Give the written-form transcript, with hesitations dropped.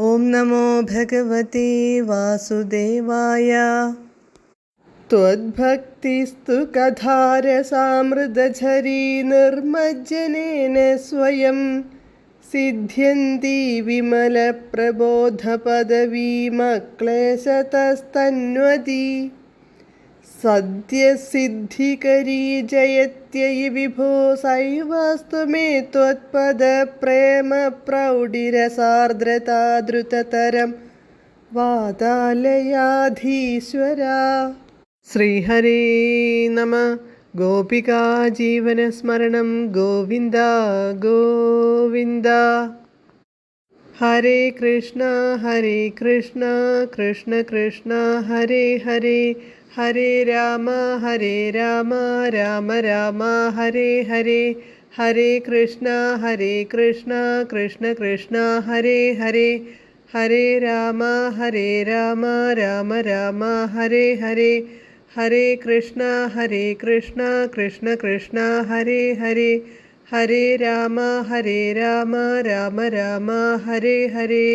ഓം നമോ ഭഗവതേ വാസുദേവായ. ത്വദ്ഭക്തിസ്തു കഥാരസാമൃതഝരീ നിർമ്മജ്ജനേന സ്വയം സിദ്ധ്യന്തി വിമലപ്രബോധപദവീമക്ലേശതസ്തന്വതി. സദ്യസിദ്ധികരീ ജയത്യയി വിഭോ സൈവാസ്തു മേ ത്വത്പദപ്രേമപ്രൗഢിരസാർദ്രതാദ്രുതതരം വാതാലയാധീശ്വര. ശ്രീഹരേ നമ. ഗോപികാജീവനസ്മരണം ഗോവിന്ദ ഗോവിന്ദ. ഹരേ കൃഷ്ണ കൃഷ്ണ കൃഷ്ണ ഹരേ ഹരേ, ഹരേ രാമ രാമ രാമ ഹരേ ഹരേ, ഹരേ കൃഷ്ണ കൃഷ്ണ കൃഷ്ണ ഹരേ ഹരേ, ഹരേ രാമ രാമ രാമ ഹരേ ഹരേ, ഹരേ കൃഷ്ണ കൃഷ്ണ കൃഷ്ണ ഹരേ ഹരേ, ഹരേ രാമ രാമ രാമ ഹരേ ഹരേ.